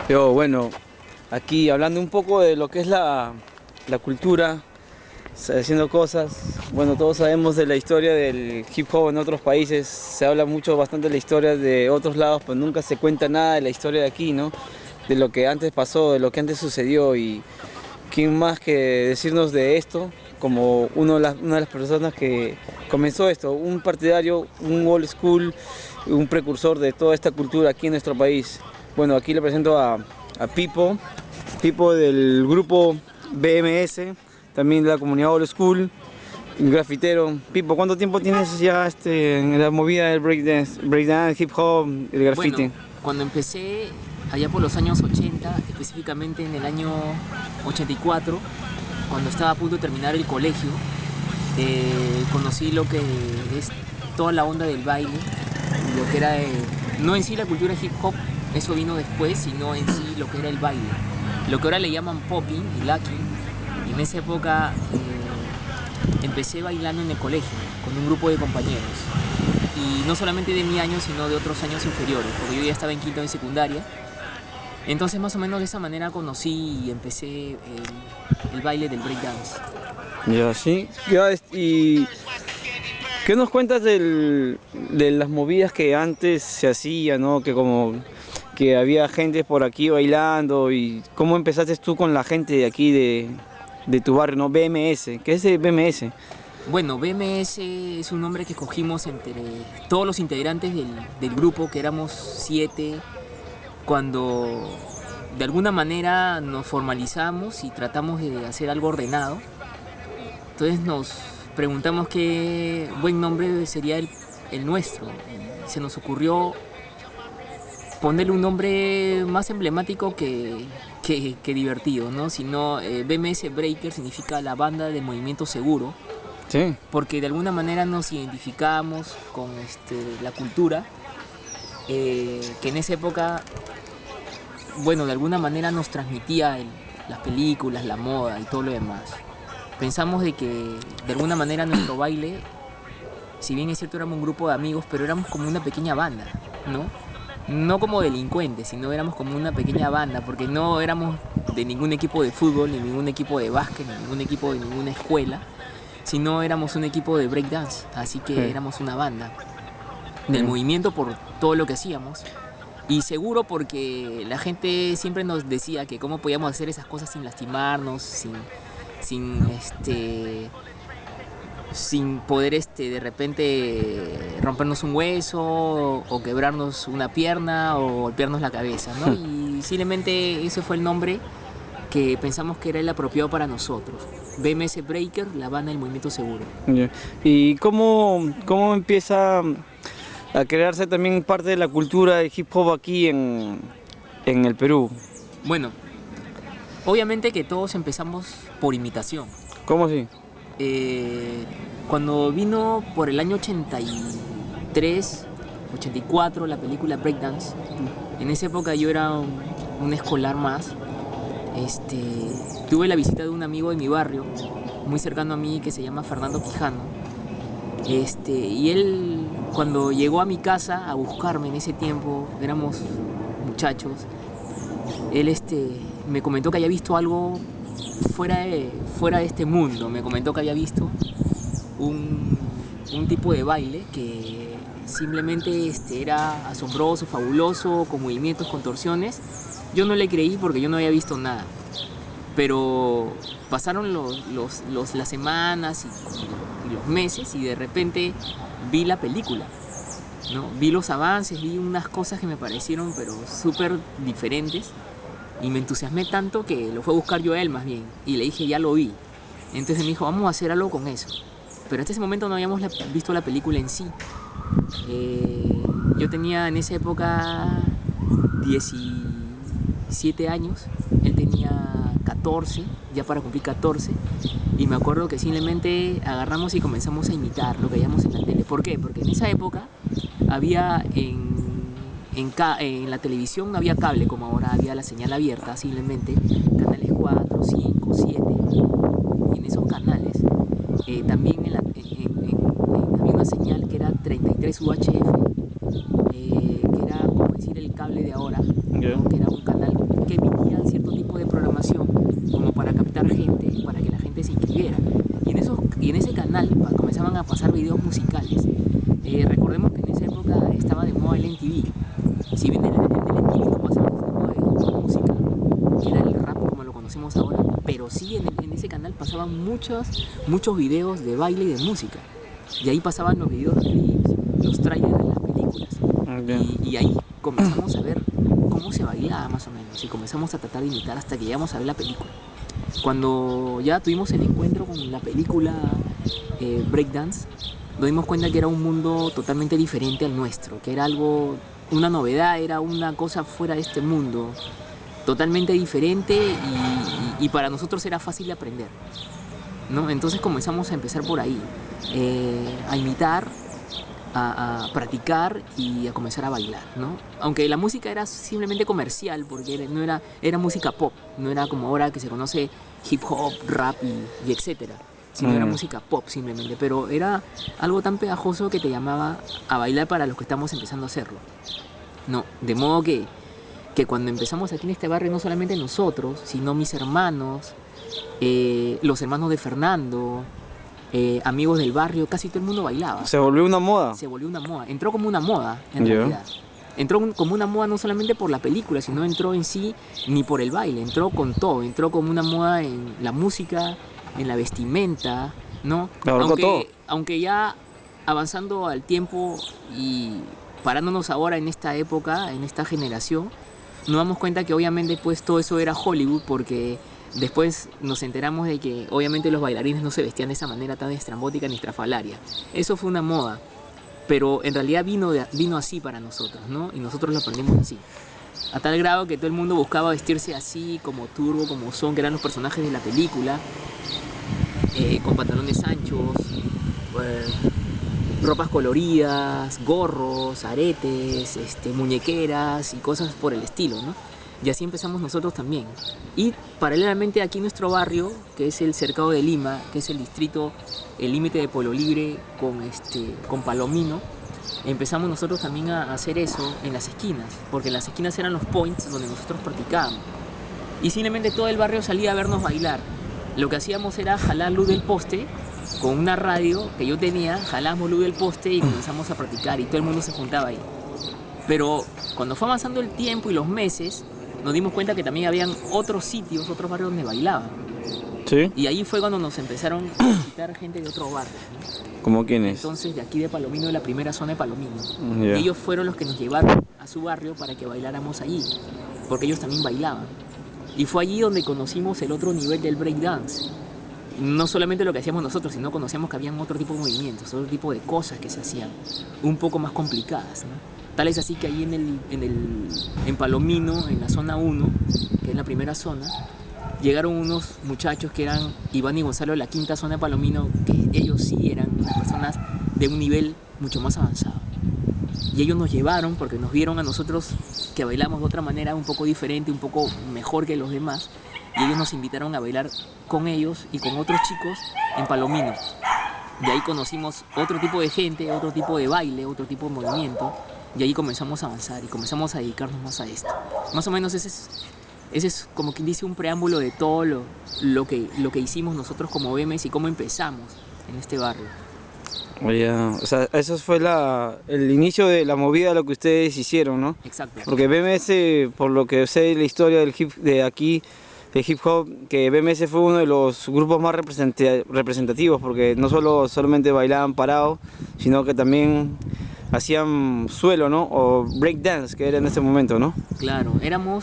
Pero bueno, aquí hablando un poco de lo que es la cultura, haciendo cosas. Bueno, todos sabemos de la historia del hip hop en otros países. Se habla mucho, bastante de la historia de otros lados, pero nunca se cuenta nada de la historia de aquí, ¿no? De lo que antes pasó, de lo que antes sucedió. Y quién más que decirnos de esto, como una de las personas que comenzó esto, un partidario, un old school, un precursor de toda esta cultura aquí en nuestro país. Bueno, aquí le presento a Pipo, Pipo del grupo BMS, también de la comunidad old school, un grafitero. Pipo, ¿cuánto tiempo tienes ya en la movida del breakdance, hip hop, el Bueno, graffiti? cuando empecé allá por los años 80, específicamente en el año 84, cuando estaba a punto de terminar el colegio, conocí lo que es toda la onda del baile, lo que era, no en sí la cultura hip hop, eso vino después, sino en sí lo que era el baile. Lo que ahora le llaman popping y locking. Y en esa época empecé bailando en el colegio con un grupo de compañeros. Y no solamente de mi año, sino de otros años inferiores, porque yo ya estaba en quinto de secundaria. Entonces más o menos de esa manera conocí y empecé el baile del breakdance. Ya, sí. ¿Y qué nos cuentas de las movidas que antes se hacían, ¿no? Que como que había gente por aquí bailando y cómo empezaste tú con la gente de aquí de tu barrio, ¿no? BMS, ¿qué es el BMS? Bueno, BMS es un nombre que escogimos entre todos los integrantes del grupo, que éramos 7, cuando de alguna manera nos formalizamos y tratamos de hacer algo ordenado. Entonces nos preguntamos qué buen nombre sería el nuestro. Y se nos ocurrió ponerle un nombre más emblemático que divertido, ¿no? Sino BMS Breaker significa la banda del movimiento seguro, Sí. porque de alguna manera nos identificamos con la cultura, que en esa época, bueno, de alguna manera nos transmitía las películas, la moda y todo lo demás. Pensamos de que de alguna manera nuestro baile, si bien es cierto éramos un grupo de amigos, pero éramos como una pequeña banda, ¿no? No como delincuentes, sino éramos como una pequeña banda, porque no éramos de ningún equipo de fútbol, ni ningún equipo de básquet, ni ningún equipo de ninguna escuela, sino éramos un equipo de breakdance, así que Sí. éramos una banda del Mm. movimiento por todo lo que hacíamos. Y seguro porque la gente siempre nos decía que cómo podíamos hacer esas cosas sin lastimarnos, sin sin poder de repente rompernos un hueso o quebrarnos una pierna o golpearnos la cabeza, ¿no? Y simplemente ese fue el nombre que pensamos que era el apropiado para nosotros. BMS Breaker, la banda del movimiento seguro. Ya. ¿Y cómo empieza a crearse también parte de la cultura de hip hop aquí en el Perú? Bueno, obviamente que todos empezamos por imitación. ¿Cómo así? Eh, Cuando vino por el año 83, 84 la película Breakdance, en esa época yo era un escolar más. Este, Tuve la visita de un amigo de mi barrio, muy cercano a mí, que se llama Fernando Quijano. Y él, cuando llegó a mi casa a buscarme en ese tiempo, éramos muchachos, él me comentó que había visto algo fuera de este mundo. Me comentó que había visto un, un tipo de baile que simplemente era asombroso, fabuloso, con movimientos, contorsiones. Yo no le creí porque yo no había visto nada. Pero pasaron las semanas y los meses y de repente vi la película, ¿no? Vi los avances, vi unas cosas que me parecieron pero súper diferentes y me entusiasmé tanto que lo fue a buscar yo a él más bien y le dije, ya lo vi. Entonces me dijo, vamos a hacer algo con eso. Pero hasta ese momento no habíamos visto la película en sí. Yo tenía en esa época 17 años, él tenía 14, ya para cumplir 14, y me acuerdo que simplemente agarramos y comenzamos a imitar lo que veíamos en la tele. ¿Por qué? Porque en esa época había en la televisión no había cable como ahora, había la señal abierta, simplemente canales 4, 5, 7, y en esos canales también había una señal que era 33 UHF, que era como decir el cable de ahora, Ya. ¿no? Que era un canal canal comenzaban a pasar videos musicales. Recordemos que en esa época estaba de moda el MTV. Si bien en el MTV no pasaba ese tipo de música, que era el rap como lo conocemos ahora, pero sí en ese canal pasaban muchos videos de baile y de música. Y ahí pasaban los videos clips, los trailers de las películas. Y ahí comenzamos a ver cómo se bailaba más o menos y comenzamos a tratar de imitar hasta que llegamos a ver la película. Cuando ya tuvimos el encuentro con la película Breakdance, nos dimos cuenta que era un mundo totalmente diferente al nuestro, que era algo, una novedad, era una cosa fuera de este mundo, totalmente diferente y para nosotros era fácil de aprender, ¿no? Entonces comenzamos a empezar por ahí, a imitar, a practicar y a comenzar a bailar, ¿no? Aunque la música era simplemente comercial, porque era música pop, no era como ahora que se conoce hip hop, rap y etcétera, sino era música pop simplemente, pero era algo tan pegajoso que te llamaba a bailar para los que estamos empezando a hacerlo, ¿no? De modo que cuando empezamos aquí en este barrio, no solamente nosotros, sino mis hermanos, los hermanos de Fernando, amigos del barrio, casi todo el mundo bailaba. ¿Se volvió una moda? Se volvió una moda. Entró como una moda, en realidad. Entró como una moda no solamente por la película, sino entró en sí ni por el baile. Entró con todo. Entró como una moda en la música, en la vestimenta, ¿no? Aunque ya avanzando al tiempo y parándonos ahora en esta época, en esta generación, nos damos cuenta que obviamente pues todo eso era Hollywood, porque después nos enteramos de que obviamente los bailarines no se vestían de esa manera tan estrambótica ni estrafalaria. Eso fue una moda, pero en realidad vino así para nosotros, ¿no? Y nosotros lo aprendimos así. A tal grado que todo el mundo buscaba vestirse así, como Turbo, como Son, que eran los personajes de la película, con pantalones anchos, ropas coloridas, gorros, aretes, muñequeras y cosas por el estilo, ¿no? Y así empezamos nosotros también. Y paralelamente aquí en nuestro barrio, que es el Cercado de Lima, que es el distrito, el límite de Pueblo Libre con Palomino, empezamos nosotros también a hacer eso en las esquinas, porque en las esquinas eran los points donde nosotros practicábamos. Y simplemente todo el barrio salía a vernos bailar. Lo que hacíamos era jalar luz del poste, con una radio que yo tenía, jalamos luz del poste y comenzamos a practicar y todo el mundo se juntaba ahí. Pero cuando fue avanzando el tiempo y los meses, nos dimos cuenta que también habían otros sitios, otros barrios donde bailaban. ¿Sí? Y ahí fue cuando nos empezaron a visitar gente de otros barrios, ¿no? ¿Cómo quiénes? Entonces de aquí de Palomino, de la primera zona de Palomino. Yeah. Y ellos fueron los que nos llevaron a su barrio para que bailáramos allí, porque ellos también bailaban. Y fue allí donde conocimos el otro nivel del breakdance. No solamente lo que hacíamos nosotros, sino conocíamos que habían otro tipo de movimientos, otro tipo de cosas que se hacían, un poco más complicadas, ¿no? Tal es así que ahí en Palomino, en la zona 1, que es la primera zona, llegaron unos muchachos que eran Iván y Gonzalo de la quinta zona de Palomino, que ellos sí eran unas personas de un nivel mucho más avanzado. Y ellos nos llevaron porque nos vieron a nosotros que bailamos de otra manera, un poco diferente, un poco mejor que los demás. Y ellos nos invitaron a bailar con ellos y con otros chicos en Palomino. Y ahí conocimos otro tipo de gente, otro tipo de baile, otro tipo de movimiento. Y ahí comenzamos a avanzar y comenzamos a dedicarnos más a esto. Más o menos ese es como quien dice un preámbulo de todo lo que hicimos nosotros como BMS y cómo empezamos en este barrio. O sea, eso fue el inicio de la movida de lo que ustedes hicieron, ¿no? Exacto. Porque BMS, por lo que sé de la historia del de hip hop, que BMS fue uno de los grupos más representativos, porque no solamente bailaban parados, sino que también hacían suelo, ¿no? O breakdance, que era en ese momento, ¿no? Claro, éramos